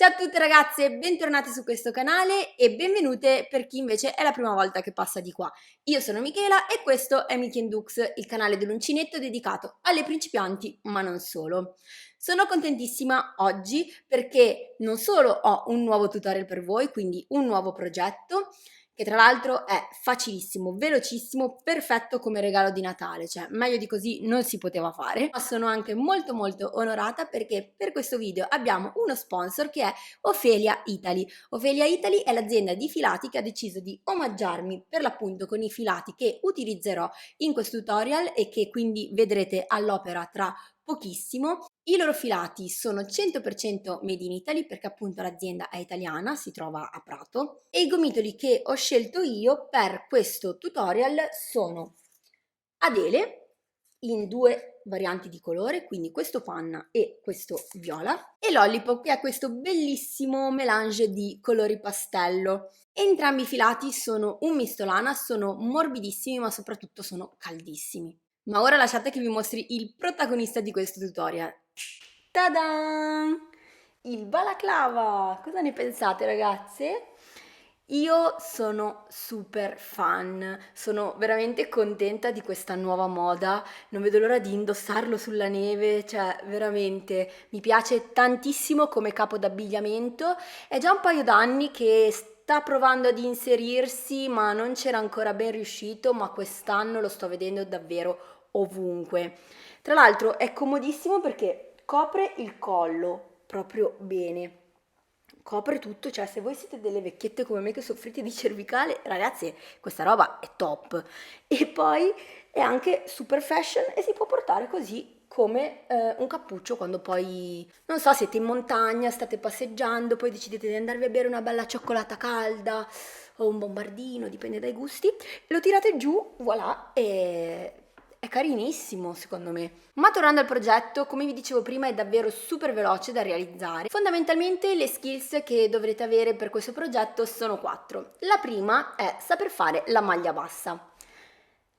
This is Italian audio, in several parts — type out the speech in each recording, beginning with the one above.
Ciao a tutte ragazze, bentornate su questo canale e benvenute per chi invece è la prima volta che passa di qua. Io sono Michela e questo è Michi Dux, il canale dell'uncinetto dedicato alle principianti, ma non solo. Sono contentissima oggi perché non solo ho un nuovo tutorial per voi, quindi un nuovo progetto, che tra l'altro è facilissimo, velocissimo, perfetto come regalo di Natale, cioè meglio di così non si poteva fare. Ma sono anche molto onorata perché per questo video abbiamo uno sponsor che è Ophelia Italy. Ophelia Italy è l'azienda di filati che ha deciso di omaggiarmi per l'appunto con i filati che utilizzerò in questo tutorial e che quindi vedrete all'opera tra pochissimo. I loro filati sono 100% made in Italy perché appunto l'azienda è italiana, si trova a Prato, e i gomitoli che ho scelto io per questo tutorial sono Adele in due varianti di colore, quindi questo panna e questo viola, e Lollipop che è questo bellissimo melange di colori pastello. Entrambi i filati sono un misto lana, sono morbidissimi ma soprattutto sono caldissimi. Ma ora lasciate che vi mostri il protagonista di questo tutorial. Ta-da! Il balaclava! Cosa ne pensate ragazze? Io sono super fan, sono veramente contenta di questa nuova moda, non vedo l'ora di indossarlo sulla neve, cioè veramente mi piace tantissimo come capo d'abbigliamento, è già un paio d'anni che sta provando ad inserirsi ma non c'era ancora ben riuscito, ma quest'anno lo sto vedendo davvero ovunque. Tra l'altro è comodissimo perché copre il collo proprio bene. Copre tutto, cioè se voi siete delle vecchiette come me che soffrite di cervicale, ragazzi, questa roba è top. E poi è anche super fashion e si può portare così come un cappuccio quando poi, non so, siete in montagna, state passeggiando, poi decidete di andarvi a bere una bella cioccolata calda o un bombardino, dipende dai gusti, lo tirate giù, voilà, e è carinissimo secondo me. Ma tornando al progetto, come vi dicevo prima è davvero super veloce da realizzare. Fondamentalmente le skills che dovrete avere per questo progetto sono 4. La prima è saper fare la maglia bassa.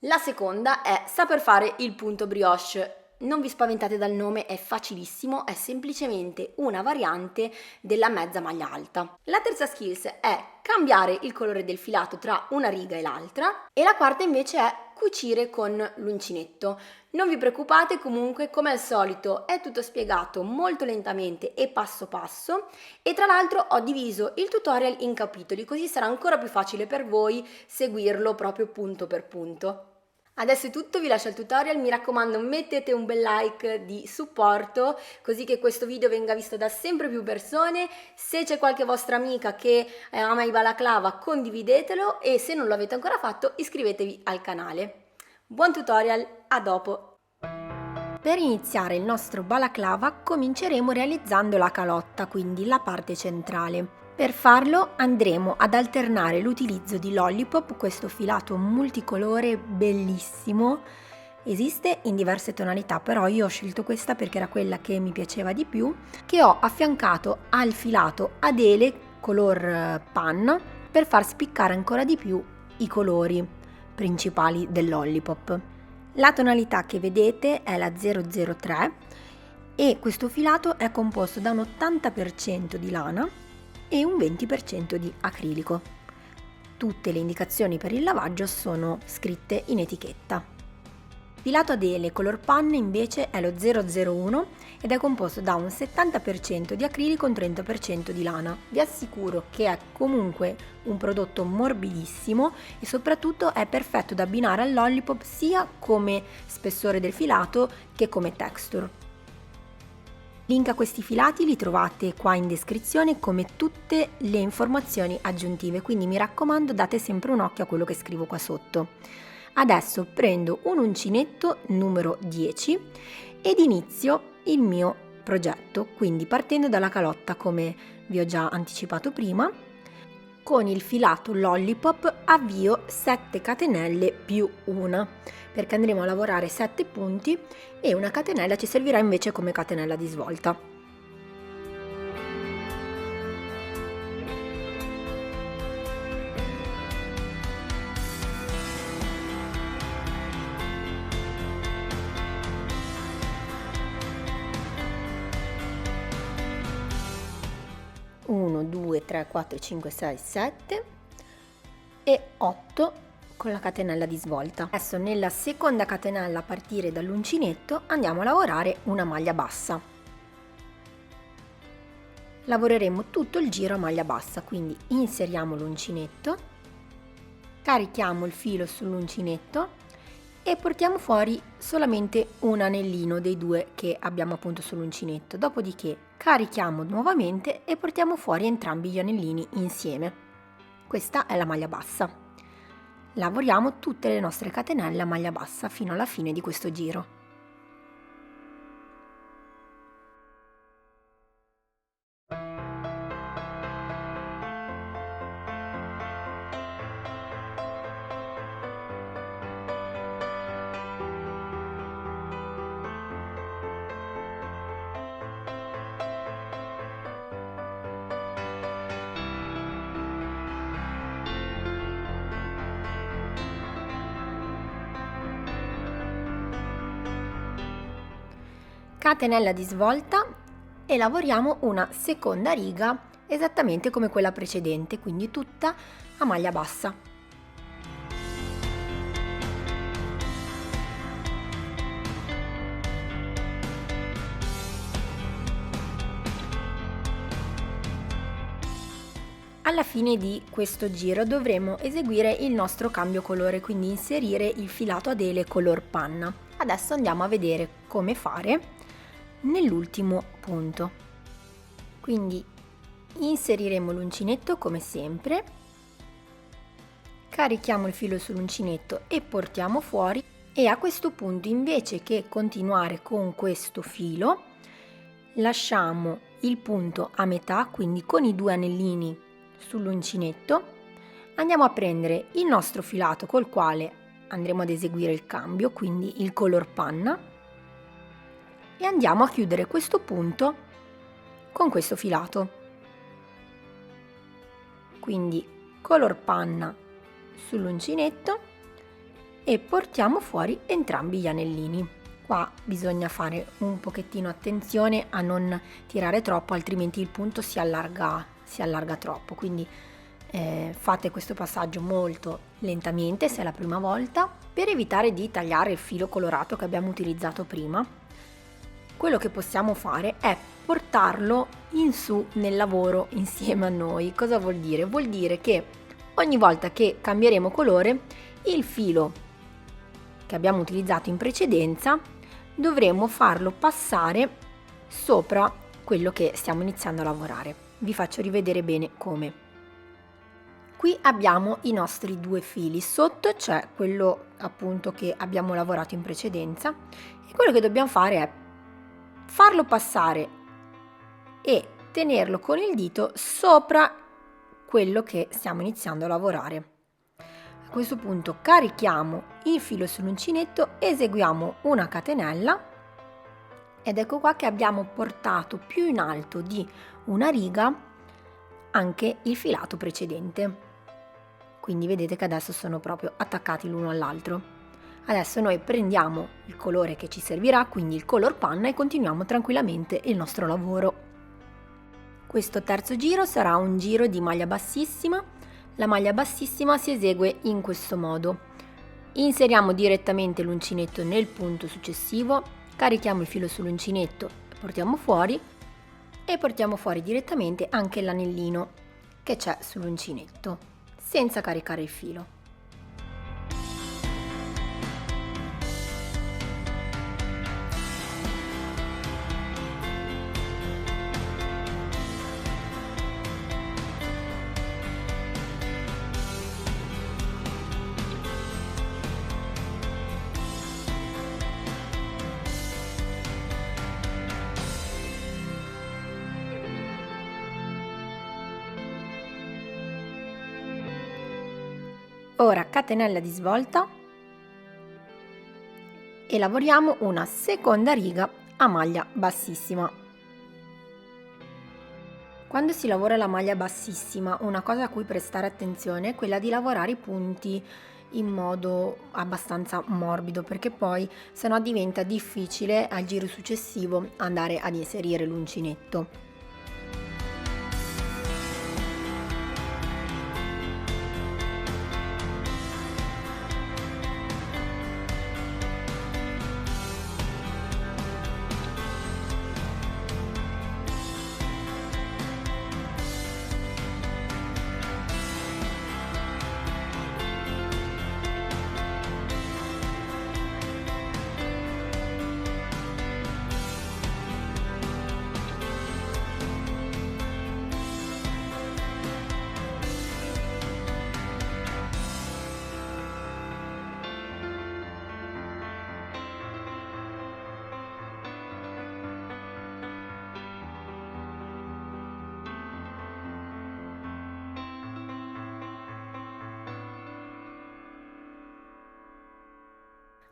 La seconda è saper fare il punto brioche. Non vi spaventate dal nome, è facilissimo, è semplicemente una variante della mezza maglia alta. La terza skills è cambiare il colore del filato tra una riga e l'altra e la quarta invece è cucire con l'uncinetto. Non vi preoccupate, comunque come al solito è tutto spiegato molto lentamente e passo passo, e tra l'altro ho diviso il tutorial in capitoli così sarà ancora più facile per voi seguirlo proprio punto per punto. Adesso è tutto, vi lascio il tutorial, mi raccomando mettete un bel like di supporto così che questo video venga visto da sempre più persone. Se c'è qualche vostra amica che ama i balaclava condividetelo e se non lo avete ancora fatto iscrivetevi al canale. Buon tutorial, a dopo! Per iniziare il nostro balaclava cominceremo realizzando la calotta, quindi la parte centrale. Per farlo andremo ad alternare l'utilizzo di Lollipop, questo filato multicolore bellissimo. Esiste in diverse tonalità, però io ho scelto questa perché era quella che mi piaceva di più, che ho affiancato al filato Adele color panna per far spiccare ancora di più i colori principali del Lollipop. La tonalità che vedete è la 003 e questo filato è composto da un 80% di lana e un 20% di acrilico. Tutte le indicazioni per il lavaggio sono scritte in etichetta. Filato Adele color panna invece è lo 001 ed è composto da un 70% di acrilico e un 30% di lana. Vi assicuro che è comunque un prodotto morbidissimo e soprattutto è perfetto da abbinare al Lollipop sia come spessore del filato che come texture. Link a questi filati li trovate qua in descrizione come tutte le informazioni aggiuntive, quindi mi raccomando date sempre un occhio a quello che scrivo qua sotto. Adesso prendo un uncinetto numero 10 ed inizio il mio progetto, quindi partendo dalla calotta come vi ho già anticipato prima. Con il filato Lollipop avvio 7 catenelle più una, perché andremo a lavorare 7 punti e una catenella ci servirà invece come catenella di svolta. 1 2 3 4 5 6 7 e 8 con la catenella di svolta. Adesso nella seconda catenella a partire dall'uncinetto andiamo a lavorare una maglia bassa. Lavoreremo tutto il giro a maglia bassa, quindi inseriamo l'uncinetto, carichiamo il filo sull'uncinetto e portiamo fuori solamente un anellino dei due che abbiamo appunto sull'uncinetto. Dopodiché carichiamo nuovamente e portiamo fuori entrambi gli anellini insieme. Questa è la maglia bassa. Lavoriamo tutte le nostre catenelle a maglia bassa fino alla fine di questo giro. Catenella di svolta e lavoriamo una seconda riga esattamente come quella precedente, quindi tutta a maglia bassa. Alla fine di questo giro dovremo eseguire il nostro cambio colore, quindi inserire il filato ad ele color panna. Adesso andiamo a vedere come fare nell'ultimo punto. Quindi inseriremo l'uncinetto come sempre, carichiamo il filo sull'uncinetto e portiamo fuori, e a questo punto invece che continuare con questo filo lasciamo il punto a metà, quindi con i due anellini sull'uncinetto andiamo a prendere il nostro filato col quale andremo ad eseguire il cambio, quindi il color panna, e andiamo a chiudere questo punto con questo filato. Quindi color panna sull'uncinetto e portiamo fuori entrambi gli anellini. Qua bisogna fare un pochettino attenzione a non tirare troppo, altrimenti il punto si allarga troppo, quindi fate questo passaggio molto lentamente se è la prima volta, per evitare di tagliare il filo colorato che abbiamo utilizzato prima. Quello che possiamo fare è portarlo in su nel lavoro insieme a noi. Cosa vuol dire? Vuol dire che ogni volta che cambieremo colore, il filo che abbiamo utilizzato in precedenza dovremo farlo passare sopra quello che stiamo iniziando a lavorare. Vi faccio rivedere bene come. Qui abbiamo i nostri due fili, sotto c'è quello appunto che abbiamo lavorato in precedenza e quello che dobbiamo fare è farlo passare e tenerlo con il dito sopra quello che stiamo iniziando a lavorare. A questo punto carichiamo il filo sull'uncinetto, eseguiamo una catenella ed ecco qua che abbiamo portato più in alto di una riga anche il filato precedente. Quindi vedete che adesso sono proprio attaccati l'uno all'altro. Adesso noi prendiamo il colore che ci servirà, quindi il color panna, e continuiamo tranquillamente il nostro lavoro. Questo terzo giro sarà un giro di maglia bassissima. La maglia bassissima si esegue in questo modo. Inseriamo direttamente l'uncinetto nel punto successivo, carichiamo il filo sull'uncinetto, portiamo fuori e portiamo fuori direttamente anche l'anellino che c'è sull'uncinetto, senza caricare il filo. Ora catenella di svolta e lavoriamo una seconda riga a maglia bassissima. Quando si lavora la maglia bassissima, una cosa a cui prestare attenzione è quella di lavorare i punti in modo abbastanza morbido, perché poi sennò diventa difficile al giro successivo andare ad inserire l'uncinetto.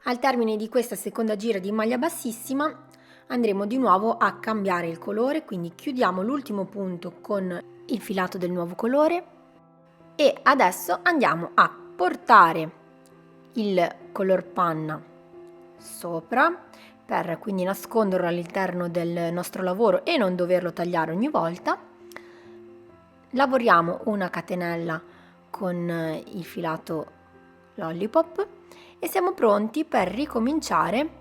Al termine di questa seconda gira di maglia bassissima andremo di nuovo a cambiare il colore, quindi chiudiamo l'ultimo punto con il filato del nuovo colore e adesso andiamo a portare il color panna sopra per quindi nasconderlo all'interno del nostro lavoro e non doverlo tagliare ogni volta. Lavoriamo una catenella con il filato lollipop e siamo pronti per ricominciare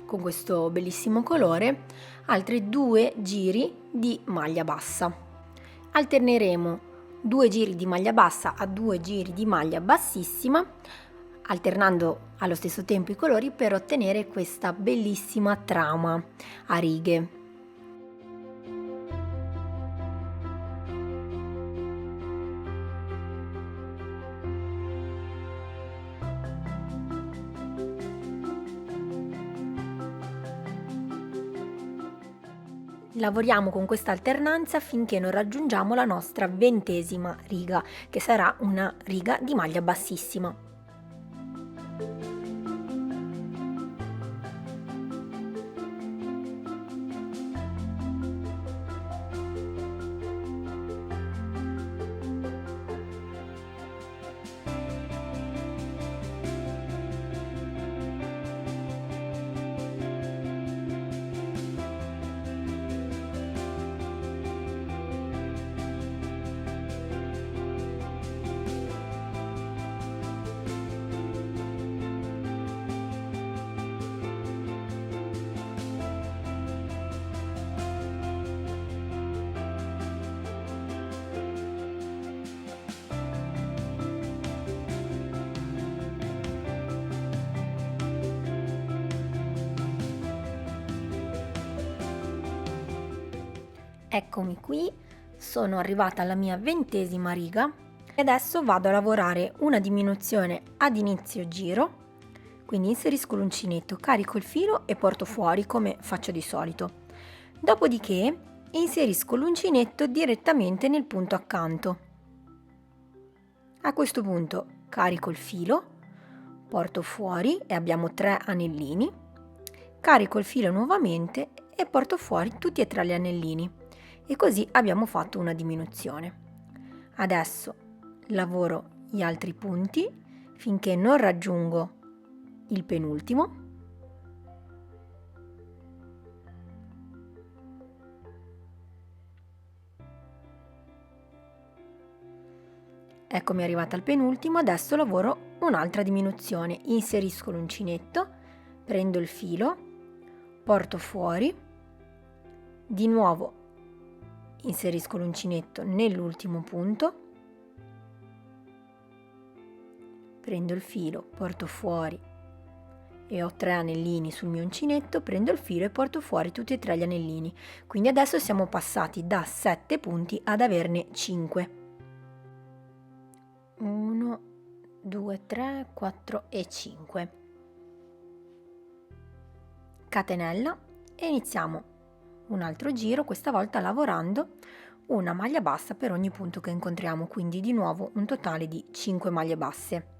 con questo bellissimo colore altri 2 giri di maglia bassa. Alterneremo 2 giri di maglia bassa a 2 giri di maglia bassissima, alternando allo stesso tempo i colori per ottenere questa bellissima trama a righe. Lavoriamo con questa alternanza finché non raggiungiamo la nostra 20ª riga, che sarà una riga di maglia bassissima. Eccomi qui, sono arrivata alla mia 20ª riga e adesso vado a lavorare una diminuzione ad inizio giro, quindi inserisco l'uncinetto, carico il filo e porto fuori come faccio di solito. Dopodiché inserisco l'uncinetto direttamente nel punto accanto. A questo punto carico il filo, porto fuori e abbiamo 3 anellini, carico il filo nuovamente e porto fuori tutti e 3 gli anellini. E così abbiamo fatto una diminuzione. Adesso lavoro gli altri punti finché non raggiungo il penultimo. Eccomi arrivata al penultimo, adesso lavoro un'altra diminuzione. Inserisco l'uncinetto, prendo il filo, porto fuori, di nuovo inserisco l'uncinetto nell'ultimo punto, prendo il filo, porto fuori e ho 3 anellini sul mio uncinetto, prendo il filo e porto fuori tutti e 3 gli anellini. Quindi adesso siamo passati da 7 punti ad averne 5. 1, 2, 3, 4 e 5. Catenella e iniziamo un altro giro, questa volta lavorando una maglia bassa per ogni punto che incontriamo, quindi di nuovo un totale di 5 maglie basse.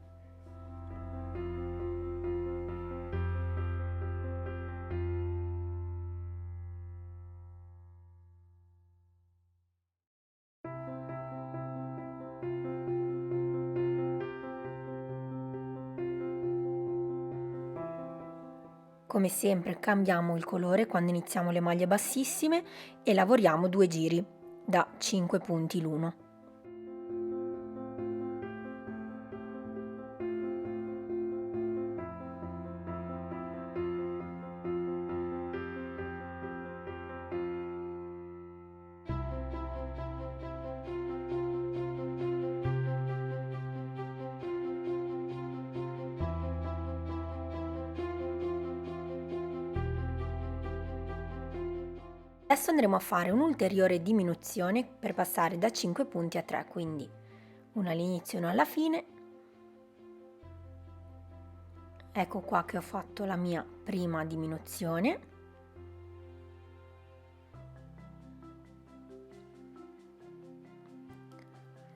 Come sempre cambiamo il colore quando iniziamo le maglie bassissime e lavoriamo 2 giri da 5 punti l'uno. Adesso andremo a fare un'ulteriore diminuzione per passare da 5 punti a 3, quindi una all'inizio e una alla fine. Ecco qua che ho fatto la mia prima diminuzione.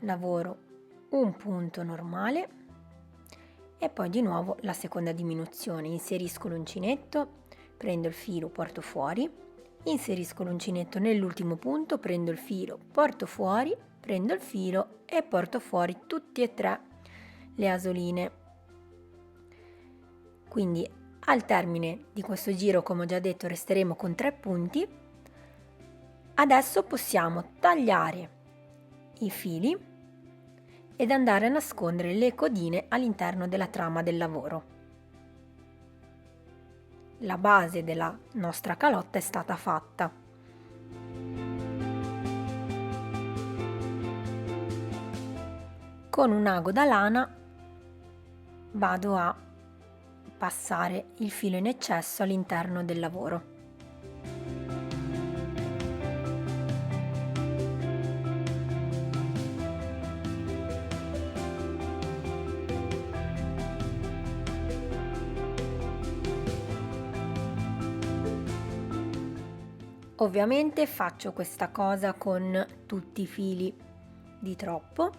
Lavoro un punto normale e poi di nuovo la seconda diminuzione. Inserisco l'uncinetto, prendo il filo, porto fuori, inserisco l'uncinetto nell'ultimo punto, prendo il filo, porto fuori, prendo il filo e porto fuori tutti e tre le asoline. Quindi al termine di questo giro, come ho già detto, resteremo con 3 punti. Adesso possiamo tagliare i fili ed andare a nascondere le codine all'interno della trama del lavoro. La base della nostra calotta è stata fatta. Con un ago da lana vado a passare il filo in eccesso all'interno del lavoro. Ovviamente faccio questa cosa con tutti i fili di troppo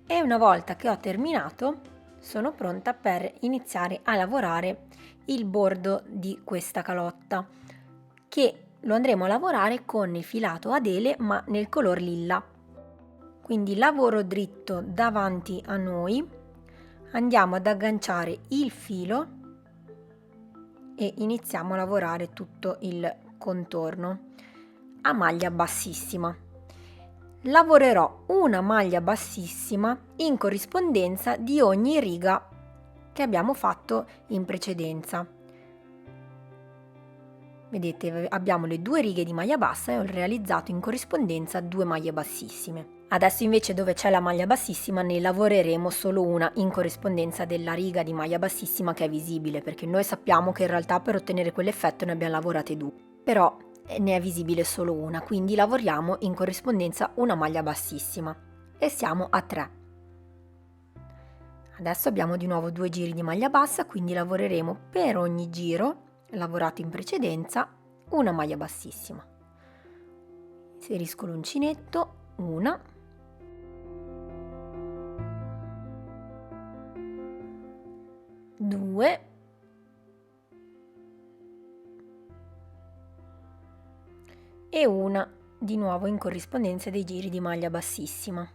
e una volta che ho terminato sono pronta per iniziare a lavorare il bordo di questa calotta, che lo andremo a lavorare con il filato Adele ma nel color lilla. Quindi lavoro dritto davanti a noi, andiamo ad agganciare il filo e iniziamo a lavorare tutto il contorno a maglia bassissima. Lavorerò una maglia bassissima in corrispondenza di ogni riga che abbiamo fatto in precedenza. Vedete, abbiamo le 2 righe di maglia bassa e ho realizzato in corrispondenza 2 maglie bassissime. Adesso invece dove c'è la maglia bassissima ne lavoreremo solo una in corrispondenza della riga di maglia bassissima che è visibile, perché noi sappiamo che in realtà per ottenere quell'effetto ne abbiamo lavorate 2, però ne è visibile solo una, quindi lavoriamo in corrispondenza una maglia bassissima e siamo a 3. Adesso abbiamo di nuovo 2 giri di maglia bassa, quindi lavoreremo per ogni giro lavorato in precedenza una maglia bassissima. Inserisco l'uncinetto, una, due, e una di nuovo in corrispondenza dei giri di maglia bassissima.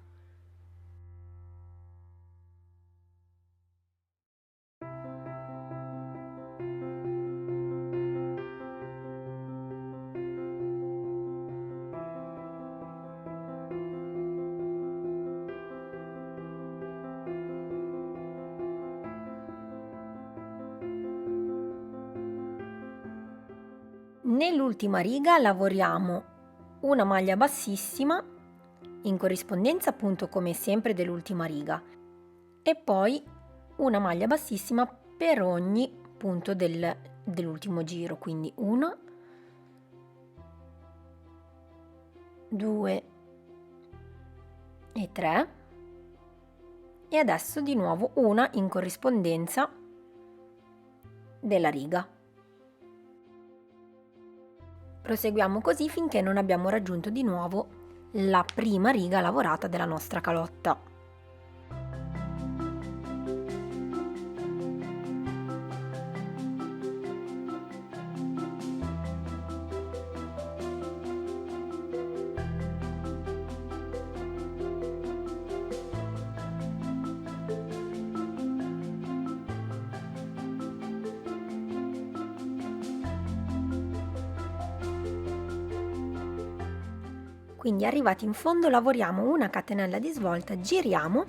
Nell'ultima riga lavoriamo una maglia bassissima in corrispondenza appunto come sempre dell'ultima riga e poi una maglia bassissima per ogni punto dell'ultimo giro, quindi 1, 2 e 3 e adesso di nuovo una in corrispondenza della riga. Proseguiamo così finché non abbiamo raggiunto di nuovo la prima riga lavorata della nostra calotta. Quindi arrivati in fondo lavoriamo una catenella di svolta, giriamo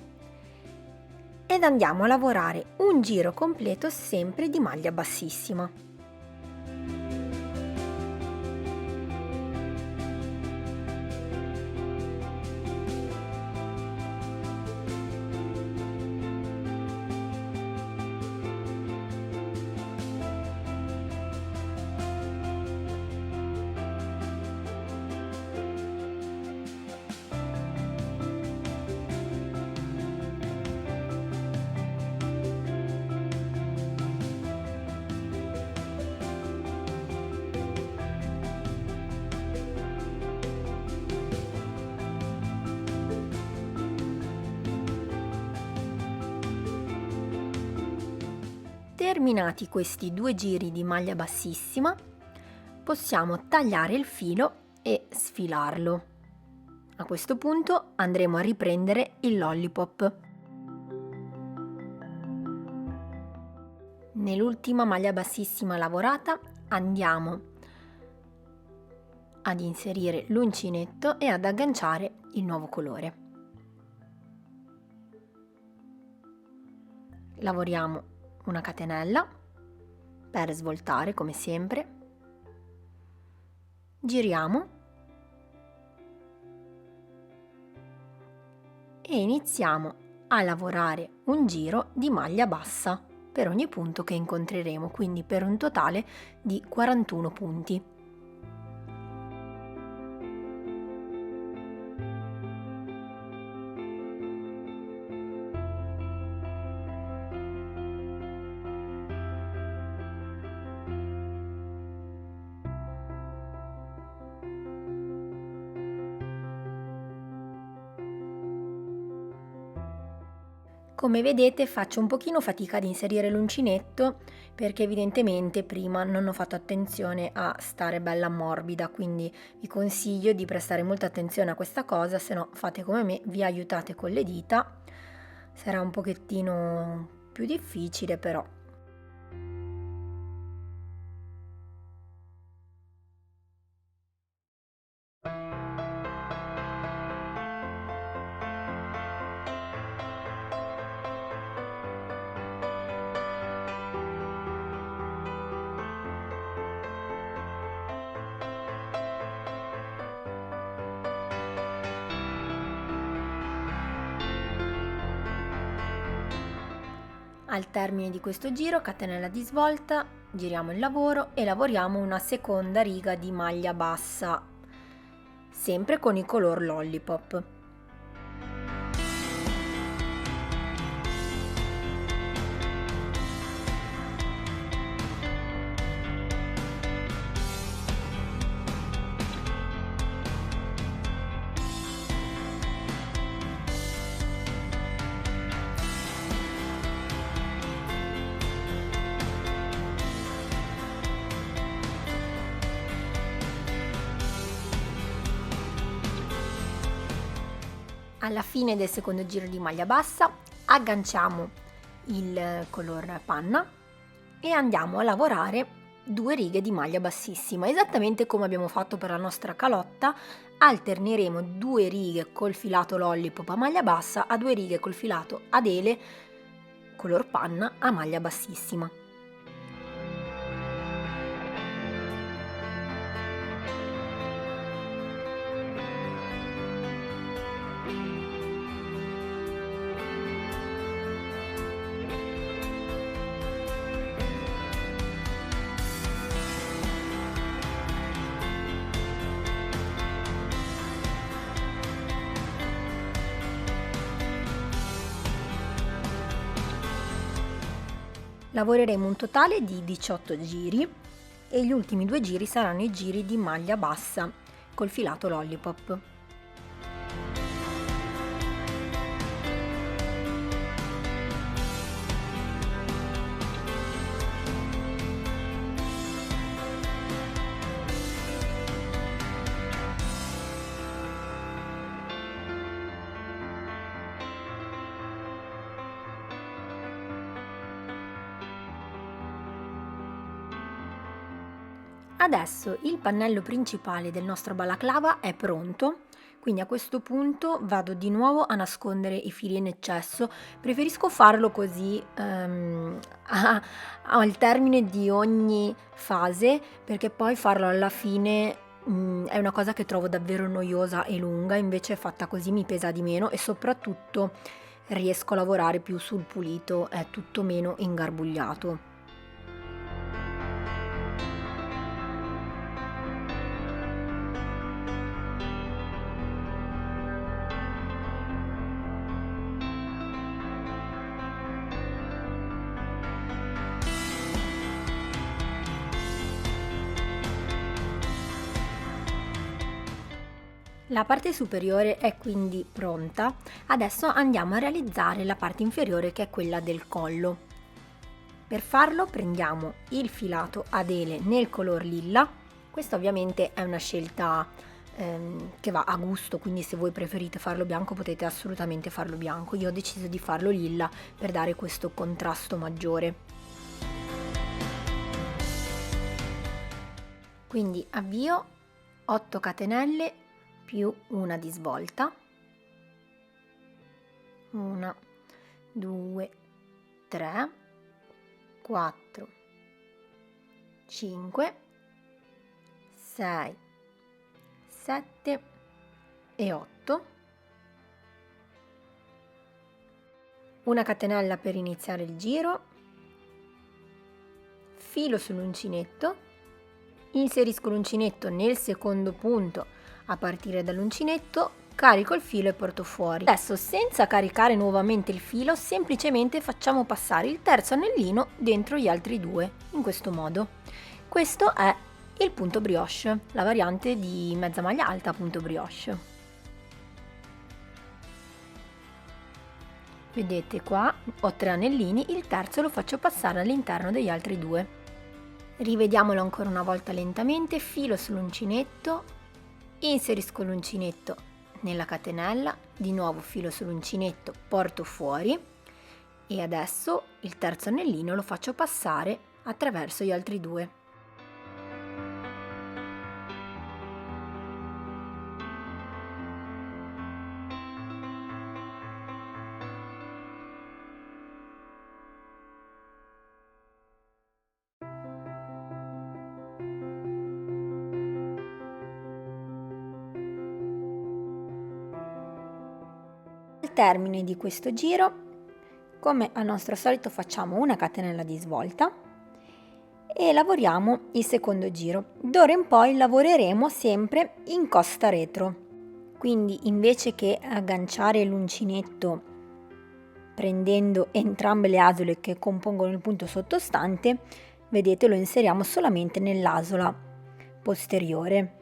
ed andiamo a lavorare un giro completo sempre di maglia bassissima. Terminati questi 2 giri di maglia bassissima, possiamo tagliare il filo e sfilarlo. A questo punto andremo a riprendere il lollipop. Nell'ultima maglia bassissima lavorata andiamo ad inserire l'uncinetto e ad agganciare il nuovo colore. Lavoriamo una catenella per svoltare come sempre, giriamo e iniziamo a lavorare un giro di maglia bassa per ogni punto che incontreremo, quindi per un totale di 41 punti. Come vedete faccio un pochino fatica ad inserire l'uncinetto perché evidentemente prima non ho fatto attenzione a stare bella morbida, quindi vi consiglio di prestare molta attenzione a questa cosa, se no fate come me, vi aiutate con le dita, sarà un pochettino più difficile però. Al termine di questo giro, catenella di svolta, giriamo il lavoro e lavoriamo una seconda riga di maglia bassa, sempre con il color lollipop. Alla fine del secondo giro di maglia bassa agganciamo il color panna e andiamo a lavorare 2 righe di maglia bassissima, esattamente come abbiamo fatto per la nostra calotta. Alterneremo 2 righe col filato lollipop a maglia bassa a 2 righe col filato adele color panna a maglia bassissima. Lavoreremo un totale di 18 giri e gli ultimi 2 giri saranno i giri di maglia bassa col filato lollipop. Adesso il pannello principale del nostro balaclava è pronto, quindi a questo punto vado di nuovo a nascondere i fili in eccesso. Preferisco farlo così al termine di ogni fase, perché poi farlo alla fine è una cosa che trovo davvero noiosa e lunga, invece fatta così mi pesa di meno e soprattutto riesco a lavorare più sul pulito, è tutto meno ingarbugliato. La parte superiore è quindi pronta, adesso andiamo a realizzare la parte inferiore che è quella del collo. Per farlo prendiamo il filato ad ele nel color lilla. Questa ovviamente è una scelta che va a gusto, quindi se voi preferite farlo bianco potete assolutamente farlo bianco. Io ho deciso di farlo lilla per dare questo contrasto maggiore. Quindi avvio 8 catenelle più una di svolta, 1, 2, 3, 4, 5, 6, 7 e 8, una catenella per iniziare il giro, filo sull'uncinetto, inserisco l'uncinetto nel secondo punto a partire dall'uncinetto, carico il filo e porto fuori. Adesso, senza caricare nuovamente il filo, semplicemente facciamo passare il terzo anellino dentro gli altri due, in questo modo. Questo è il punto brioche, la variante di mezza maglia alta punto brioche. Vedete qua ho 3 anellini, il terzo lo faccio passare all'interno degli altri due. Rivediamolo ancora una volta lentamente, filo sull'uncinetto, inserisco l'uncinetto nella catenella, di nuovo filo sull'uncinetto, porto fuori e adesso il terzo anellino lo faccio passare attraverso gli altri due. Al termine di questo giro, come al nostro solito, facciamo una catenella di svolta e lavoriamo il secondo giro. D'ora in poi lavoreremo sempre in costa retro, quindi invece che agganciare l'uncinetto prendendo entrambe le asole che compongono il punto sottostante, vedete, lo inseriamo solamente nell'asola posteriore.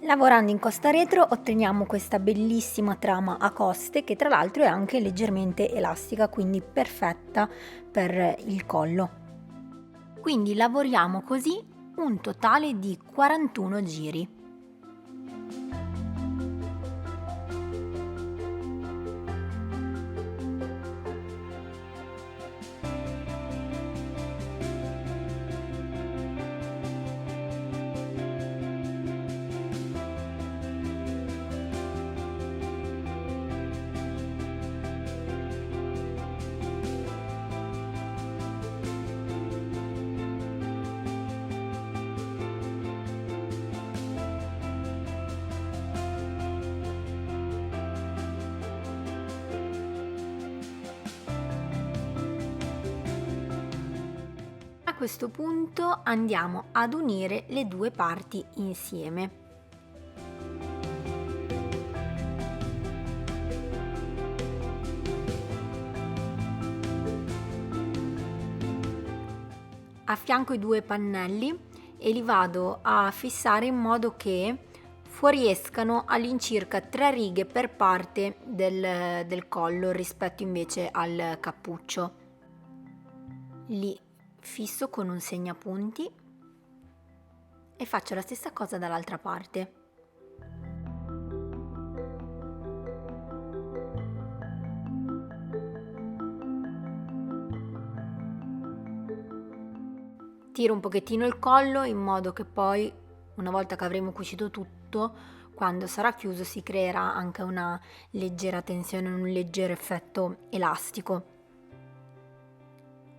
Lavorando in costa retro otteniamo questa bellissima trama a coste che tra l'altro è anche leggermente elastica, quindi perfetta per il collo. Quindi lavoriamo così un totale di 41 giri. A questo punto andiamo ad unire le due parti insieme. Affianco i due pannelli e li vado a fissare in modo che fuoriescano all'incirca 3 righe per parte del collo rispetto invece al cappuccio. Li fisso con un segnapunti e faccio la stessa cosa dall'altra parte. Tiro un pochettino il collo in modo che poi, una volta che avremo cucito tutto, quando sarà chiuso si creerà anche una leggera tensione, un leggero effetto elastico.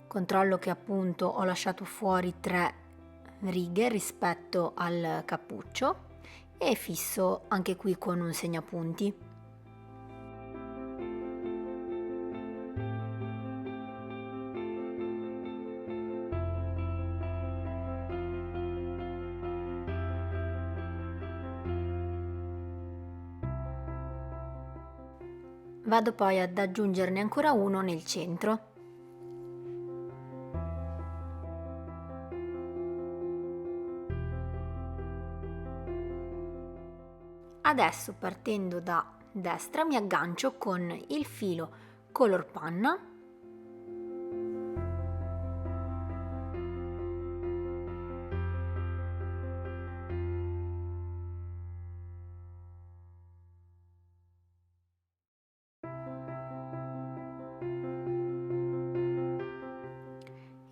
Controllo che appunto ho lasciato fuori 3 righe rispetto al cappuccio e fisso anche qui con un segnapunti. Vado poi ad aggiungerne ancora uno nel centro. Adesso, partendo da destra, mi aggancio con il filo color panna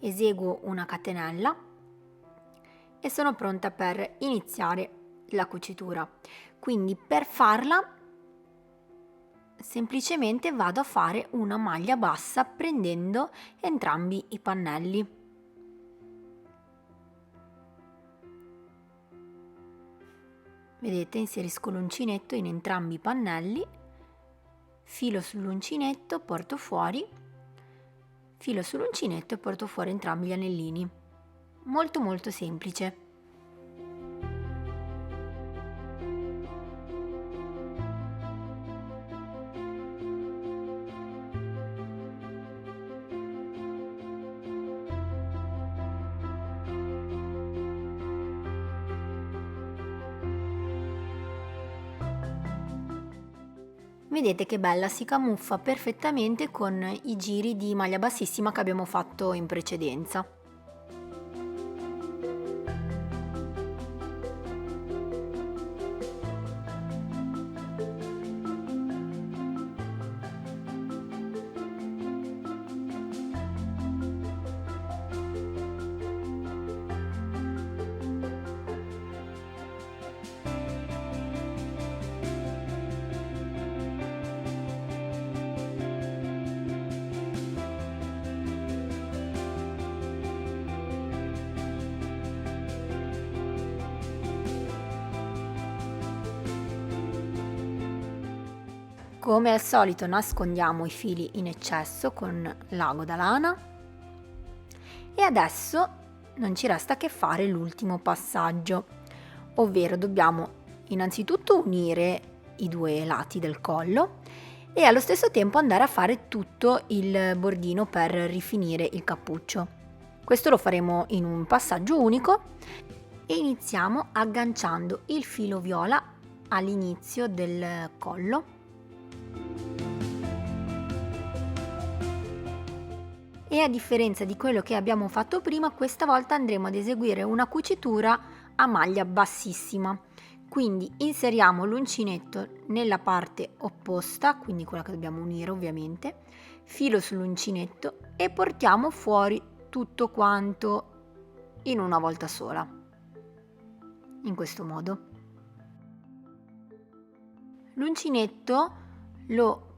eseguo una catenella e sono pronta per iniziare la cucitura. Quindi per farla semplicemente vado a fare una maglia bassa prendendo entrambi i pannelli. Vedete, inserisco l'uncinetto in entrambi i pannelli, filo sull'uncinetto, porto fuori, filo sull'uncinetto e porto fuori entrambi gli anellini. Molto semplice. Vedete che bella, si camuffa perfettamente con i giri di maglia bassissima che abbiamo fatto in precedenza. Come al solito nascondiamo i fili in eccesso con l'ago da lana e adesso non ci resta che fare l'ultimo passaggio, ovvero dobbiamo innanzitutto unire i due lati del collo e allo stesso tempo andare a fare tutto il bordino per rifinire il cappuccio. Questo lo faremo in un passaggio unico e iniziamo agganciando il filo viola all'inizio del collo. E a differenza di quello che abbiamo fatto prima, questa volta andremo ad eseguire una cucitura a maglia bassissima. Quindi inseriamo l'uncinetto nella parte opposta, quindi quella che dobbiamo unire ovviamente, filo sull'uncinetto e portiamo fuori tutto quanto in una volta sola, in questo modo. L'uncinetto lo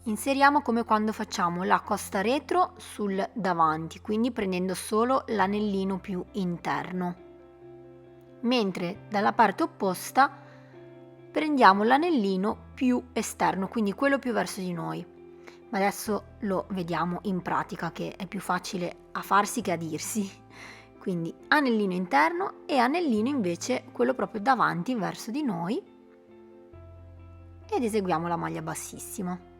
inseriamo come quando facciamo la costa retro sul davanti, quindi prendendo solo l'anellino più interno, mentre dalla parte opposta prendiamo l'anellino più esterno, quindi quello più verso di noi. Ma adesso lo vediamo in pratica, che è più facile a farsi che a dirsi. Quindi anellino interno e anellino invece quello proprio davanti verso di noi ed eseguiamo la maglia bassissima.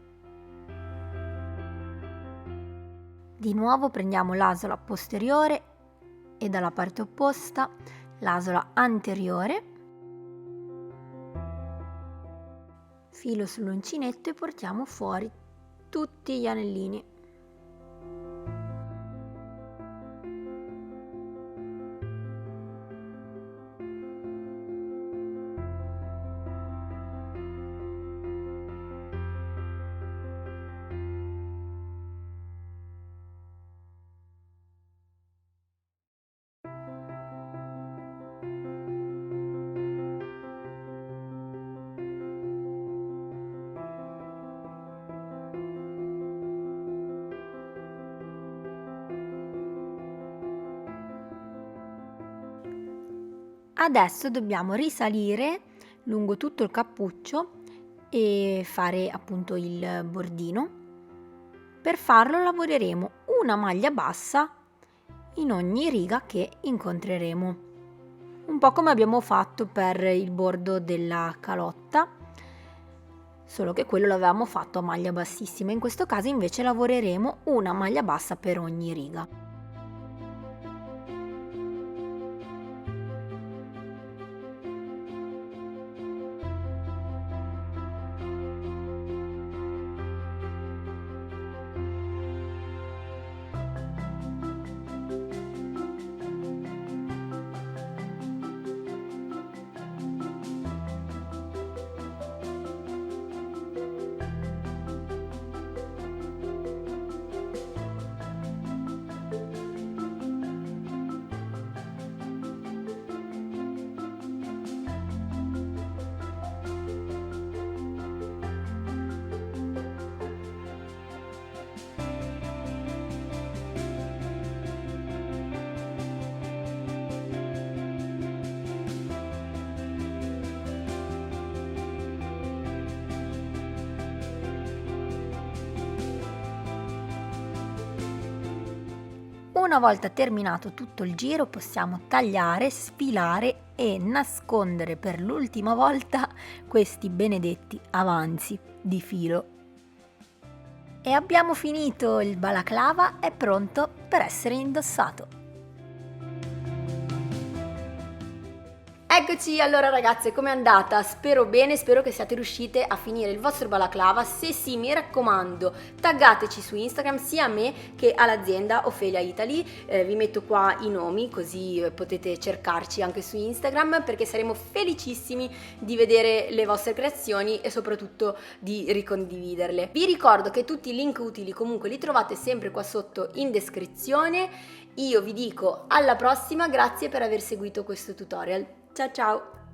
Di nuovo prendiamo l'asola posteriore e dalla parte opposta l'asola anteriore, filo sull'uncinetto e portiamo fuori tutti gli anellini. Adesso dobbiamo risalire lungo tutto il cappuccio e fare appunto il bordino. Per farlo lavoreremo una maglia bassa in ogni riga che incontreremo, un po' come abbiamo fatto per il bordo della calotta. solo che quello l'avevamo fatto a maglia bassissima. In questo caso invece lavoreremo una maglia bassa per ogni riga. Una volta terminato tutto il giro possiamo tagliare, sfilare e nascondere per l'ultima volta questi benedetti avanzi di filo. E abbiamo finito, il balaclava è pronto per essere indossato. Eccoci, allora ragazze, com'è andata? Spero bene, spero che siate riuscite a finire il vostro balaclava. Se sì, mi raccomando, taggateci su Instagram sia a me che all'azienda Ophelia Italy. Vi metto qua i nomi così potete cercarci anche su Instagram, perché saremo felicissimi di vedere le vostre creazioni e soprattutto di ricondividerle. Vi ricordo che tutti i link utili comunque li trovate sempre qua sotto in descrizione. Io vi dico alla prossima, grazie per aver seguito questo tutorial. Ciao ciao!